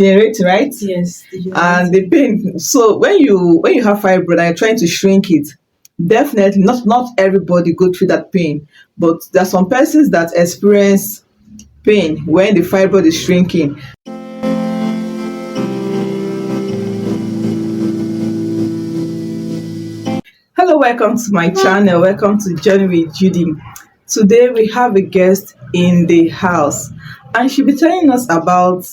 degenerating, right? Yes, And the pain. So when you have fibroid and you're trying to shrink it, definitely not everybody go through that pain, but there are some persons that experience pain when the fibroid is shrinking. Hello, welcome to my channel. Welcome to Journey with Judy. Today we have a guest in the house and she'll be telling us about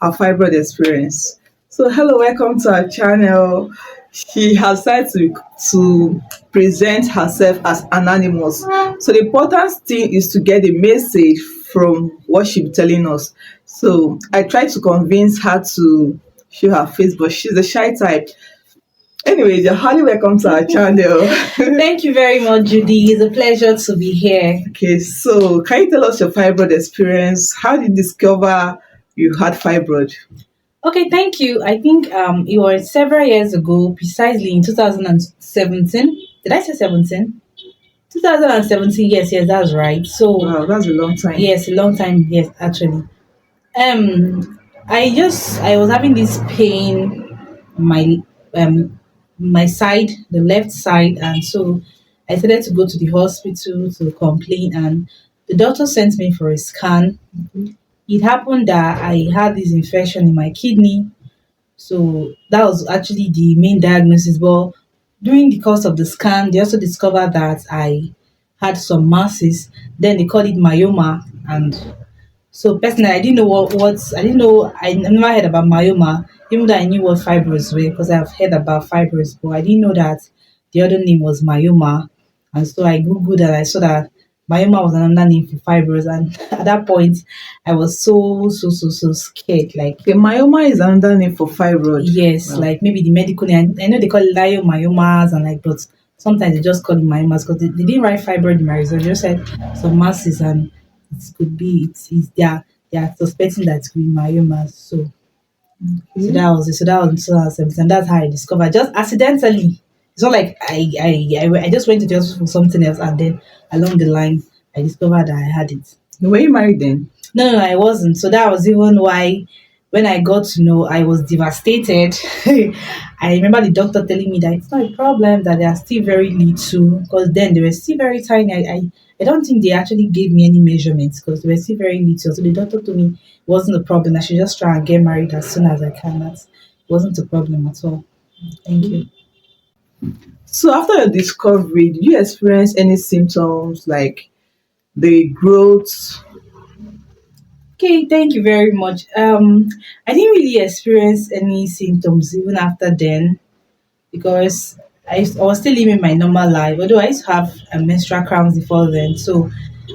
her fibroid experience. So hello, welcome to our channel. She has decided to present herself as anonymous. So the important thing is to get the message from what she'll be telling us. So I tried to convince her to show her face, but she's a shy type. Anyways, you're highly welcome to our channel. Thank you very much, Judy. It's a pleasure to be here. Okay, so can you tell us your fibroid experience? How did you discover you had fibroid? Okay, thank you. I think it was several years ago, precisely in 2017. Did I say 17? 2017, yes, that's right. So, Wow, that's a long time. yes, a long time, yes, actually. I was having this pain on um my side, the left side, and so I started to go to the hospital to complain, and the doctor sent me for a scan. It happened that I had this infection in my kidney, so that was actually the main diagnosis. But during the course of the scan, they also discovered that I had some masses. Then they called it myoma, and so personally, I didn't know what I didn't know. I never heard about myoma, even though I knew what fibroids were because I've heard about fibroids, but I didn't know that the other name was myoma. And so I googled and I saw that myoma was another name for fibroids. And at that point, I was so scared. Like, Okay, myoma is another name for fibroid. yes, Wow. like maybe the medical name. I know they call it leiomyomas and like, but sometimes they just call it myomas because they didn't write fibroid in my result. They just said some masses and it could be it's they are suspecting that it could be myomas. So that was in 2017. And that's how I discovered just accidentally. It's not like I just went to the hospital for something else and then along the line I discovered that I had it. Were you married then? No, I wasn't. So that was even why when I got to know, I was devastated. I remember the doctor telling me that it's not a problem, that they are still very little, because then they were still very tiny. I don't think they actually gave me any measurements because they were still very little. So the doctor told me it wasn't a problem. I should just try and get married as soon as I can. That wasn't a problem at all. Thank you. So after your discovery, did you experience any symptoms like the growth? Okay, thank you very much. I didn't really experience any symptoms even after then because I was still living my normal life. Although I used to have menstrual cramps before then, so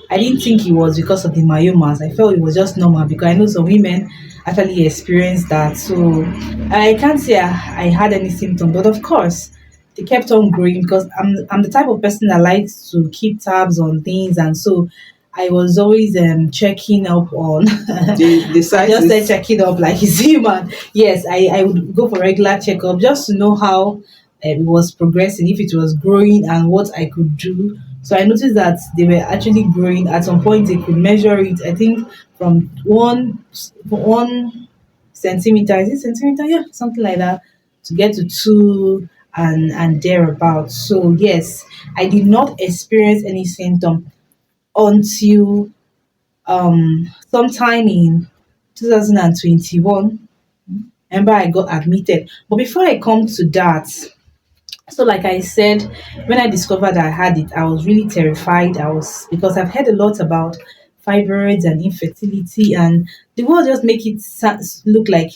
I didn't think it was because of the myomas. I felt it was just normal because I know some women actually experience that. So I can't say I had any symptom, but of course they kept on growing because I'm the type of person that likes to keep tabs on things, and so I was always checking up on. The I just said sizes? checking up like it's human. Yes, I would go for regular checkup just to know how it was progressing, if it was growing, and what I could do. So I noticed that they were actually growing. At some point, they could measure it. I think from 1 centimeter, is it centimeter? Yeah, something like that, to get to 2 and thereabouts. So yes, I did not experience any symptom until sometime in 2021. Remember, I got admitted. But before I come to that, so like I said, when I discovered I had it, I was really terrified. I was because I've heard a lot about fibroids and infertility, and the world just make it look like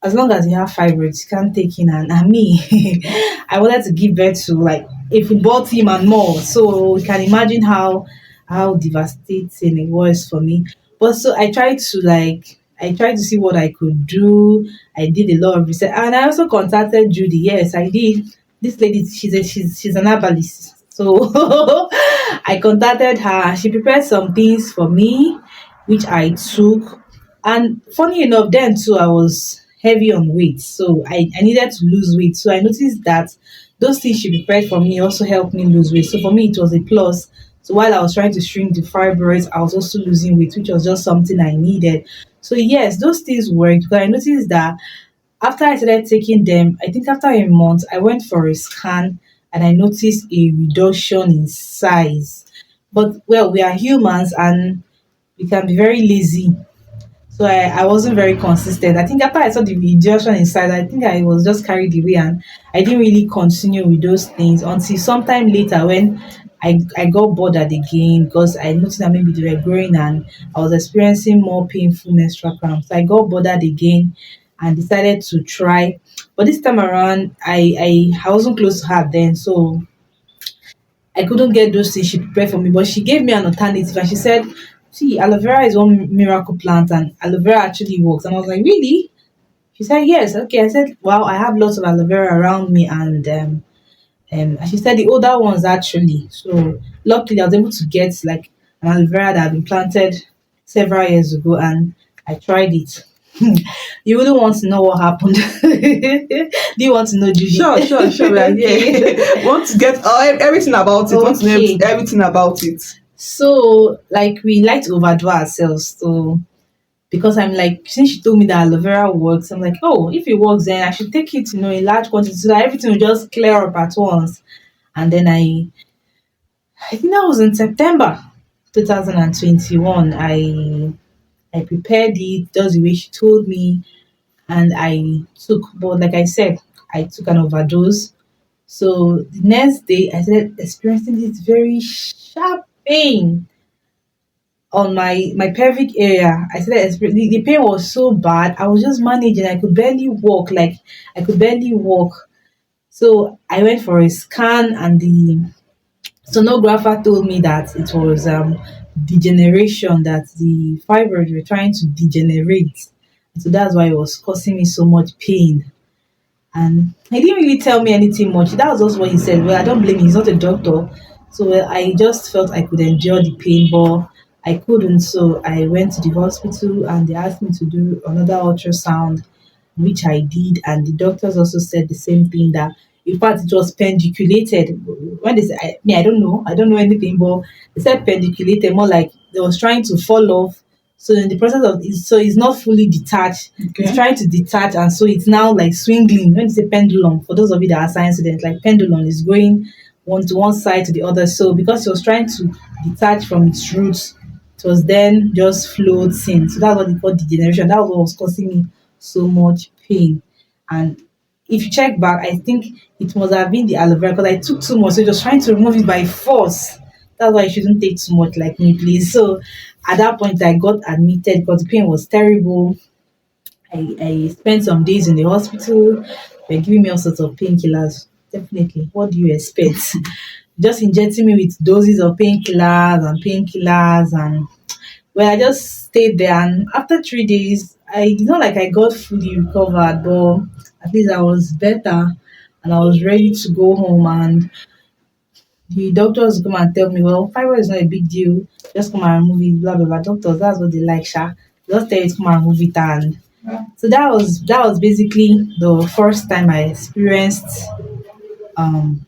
as long as you have fibroids, you can't take in. And me, I wanted to give birth to like a football team and more. So you can imagine how devastating it was for me. But so I tried to see what I could do. I did a lot of research, and I also contacted Judy. Yes, I did. This lady, she's an herbalist. So I contacted her. She prepared some things for me, which I took. And funny enough, then too, I was heavy on weight. So I needed to lose weight. So I noticed that those things she prepared for me also helped me lose weight. So for me, it was a plus So while I was trying to shrink the fibroids, I was also losing weight, which was just something I needed. So yes, those things worked because I noticed that after I started taking them, I think after a month, I went for a scan and I noticed a reduction in size. But well, we are humans and we can be very lazy. So I wasn't very consistent. I think after I saw the reduction in size, I think I was just carried away and I didn't really continue with those things until sometime later when I got bothered again because I noticed that maybe they were growing and I was experiencing more painful menstrual cramps. So I got bothered again and decided to try. But this time around, I wasn't close to her then, so I couldn't get those things she prepared for me, but she gave me an alternative and she said, see, aloe vera is one miracle plant and aloe vera actually works. And I was like, really? She said, yes. Okay. I said, well, I have lots of aloe vera around me and she said the older ones actually. So luckily I was able to get like an aloe vera that had been planted several years ago and I tried it. You wouldn't want to know what happened. Do you want to know, Judy? Sure, sure, sure. We are Okay. here. Want to get everything about it. Want to know Okay. everything about it. So, like, we like to overdo ourselves. So, because I'm like, since she told me that aloe vera works, I'm like, oh, if it works, then I should take it, in large quantity so that everything will just clear up at once. And then I think that was in September 2021. I prepared it just the way she told me, and I took, but like I said, I took an overdose. So the next day, I started experiencing this very sharp pain on my pelvic area. I started the pain was so bad. I was just managing. I could barely walk. Like I could barely walk. So I went for a scan, and the sonographer told me that it was degeneration. That the fibroids were trying to degenerate. So that's why it was causing me so much pain. And he didn't really tell me anything much. That was just what he said. Well, I don't blame him. He's not a doctor. So I just felt I could endure the pain, but I couldn't. So I went to the hospital and they asked me to do another ultrasound, which I did. And the doctors also said the same thing that, in fact, it was pendiculated. When they say, I don't know anything, but they said pendiculated, more like they was trying to fall off. So in the process of so it's not fully detached. It's Okay. trying to detach, and so it's now like swinging. When you say pendulum, for those of you that are science students, like pendulum is going one to one side to the other. So because it was trying to detach from its roots, it was then just floating. So that's what they call degeneration. That was what was causing me so much pain. And if you check back, I think it must have been the aloe vera because I took too much. So it was trying to remove it by force. That's why you shouldn't take too much like me, please. So at that point, I got admitted because the pain was terrible. I spent some days in the hospital. They're giving me all sorts of painkillers. Definitely. What do you expect? Just injecting me with doses of painkillers and well, I just stayed there and after 3 days, I not like I got fully recovered, but at least I was better and I was ready to go home and the doctors come and tell me, well, fibroid is not a big deal. Just come and remove it, blah blah blah. Doctors, that's what they like, Sha. Just tell you to come and remove it and so that was basically the first time I experienced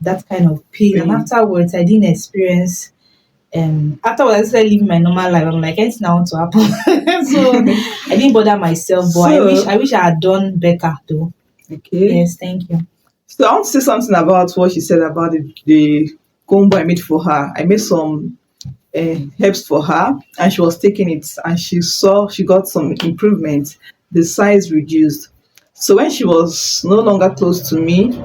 that kind of pain and Pain. afterwards I didn't experience afterwards I started living my normal life. I'm like anything I want to happen. So I didn't bother myself, but So, I wish I had done better though. okay. Yes, thank you. So I want to say something about what she said about the combo I made for her. I made some herbs for her, and she was taking it, and she got some improvement. The size reduced. So when she was no longer close to me,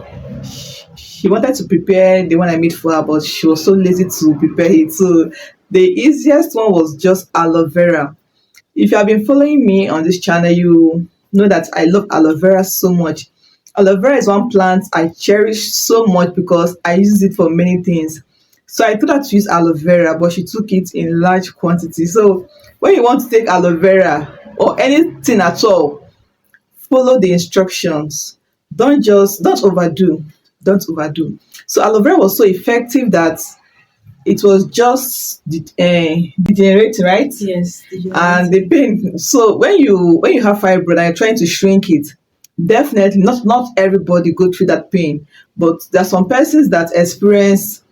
she wanted to prepare the one I made for her, but she was so lazy to prepare it. So the easiest one was just aloe vera. If you have been following me on this channel, you know that I love aloe vera so much. Aloe vera is one plant I cherish so much because I use it for many things. So I told her to use aloe vera, but she took it in large quantity. So when you want to take aloe vera or anything at all, follow the instructions. Don't overdo. Don't overdo. So aloe vera was so effective that it was just degenerate, right? Yes, did you And write? the pain. So when you have fibroid and you're trying to shrink it, definitely not everybody go through that pain, but there are some persons that experience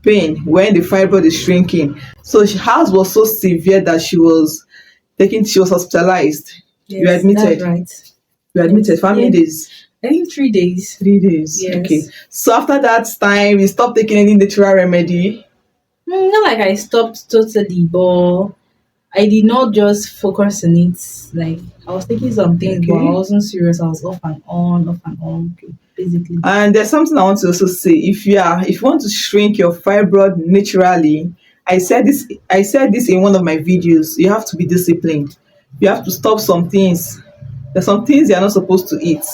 pain when the fibroid is shrinking. So hers was so severe that she was hospitalized. You Yes, that's admitted. right. You admitted. Yes, For how many yes. days? I think 3 days. 3 days. Okay. Yes. So after that time, you stopped taking any natural remedy. Not like I stopped totally, but I did not just focus on it. Like I was taking some things, but I Okay. wasn't serious. I was off and on, basically. And there's something I want to also say. If you want to shrink your fibroid naturally, I said this in one of my videos. You have to be disciplined. You have to stop some things. There's some things you are not supposed to eat.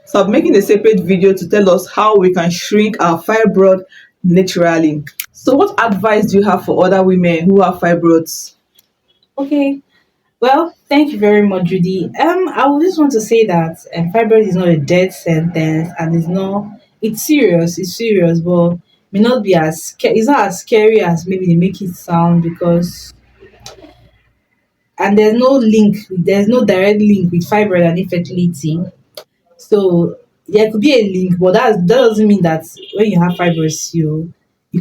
So I'm making a separate video to tell us how we can shrink our fibroid naturally. So what advice do you have for other women who have fibroids? Okay. Well, thank you very much, Judy. I would just want to say that fibroid is not a death sentence, and it's serious. It's serious, but may not be it's not as scary as maybe they make it sound, because and there's no direct link with fibroid and infertility. So there could be a link, but that doesn't mean that when you have fibroids, you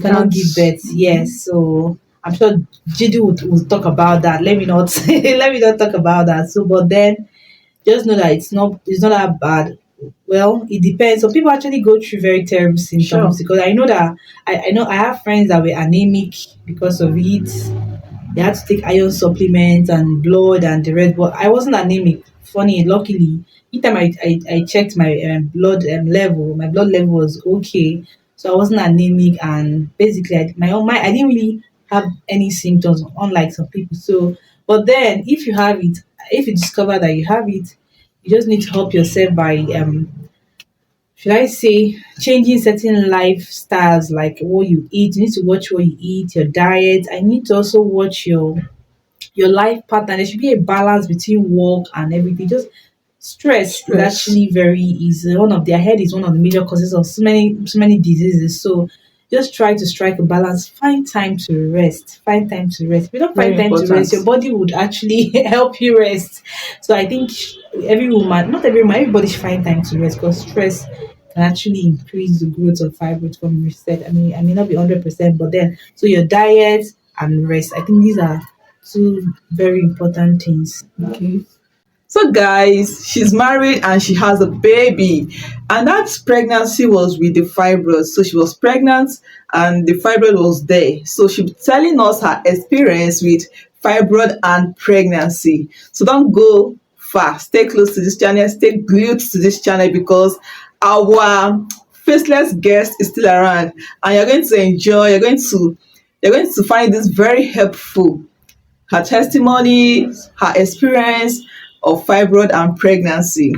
cannot Can't. give birth. Yes, so I'm sure Judy would talk about that. Let me not let me not talk about that. So, but then just know that it's not that bad. Well, it depends. Some people actually go through very terrible symptoms, Sure. because I know that I know I have friends that were anemic because of it. They had to take iron supplements and blood and the rest, but I wasn't anemic. Funny, luckily, each time I checked my blood level, my blood level was okay. So I wasn't anemic, and basically, I didn't really have any symptoms, unlike some people. So, but then if you discover that you have it, you just need to help yourself by should I say, changing certain lifestyles, like what you eat. You need to watch what you eat, your diet. I need to also watch your life pattern. There should be a balance between work and everything. Just stress is Stress. actually very easy. Their head is one of the major causes of so many diseases. So just try to strike a balance. Find time to rest. Find time to rest. If you don't Very find time to rest, important. your body would actually help you rest. So I think not every woman, everybody should find time to rest, because stress can actually increase the growth of fibroids from reset. I may not be 100%, but then so your diet and rest. I think these are two very important things. Okay. So, guys, she's married and she has a baby, and that pregnancy was with the fibroid. So she was pregnant, and the fibroid was there. So she's telling us her experience with fibroid and pregnancy. So don't go far. Stay close to this channel. Stay glued to this channel, because our faceless guest is still around, and you're going to enjoy. You're going to find this very helpful, her testimony, her experience of fibroid and pregnancy.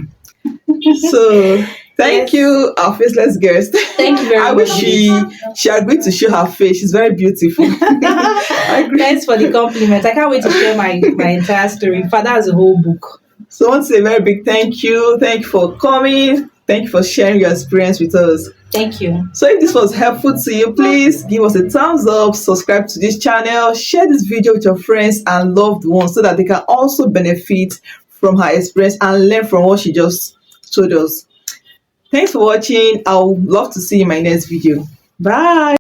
So thank Yes, you, our faceless guest. thank you very I wish much, Judy. she agreed to show her face. She's very beautiful. I agree. Thanks for the compliment. I can't wait to share my entire story. In fact, that's a whole book. So I want to say a very big thank you. Thank you for coming. Thank you for sharing your experience with us. Thank you. So if this was helpful to you, please give us a thumbs up, subscribe to this channel, share this video with your friends and loved ones, so that they can also benefit from her experience and learn from what she just told us. Thanks for watching. I would love to see you in my next video. Bye.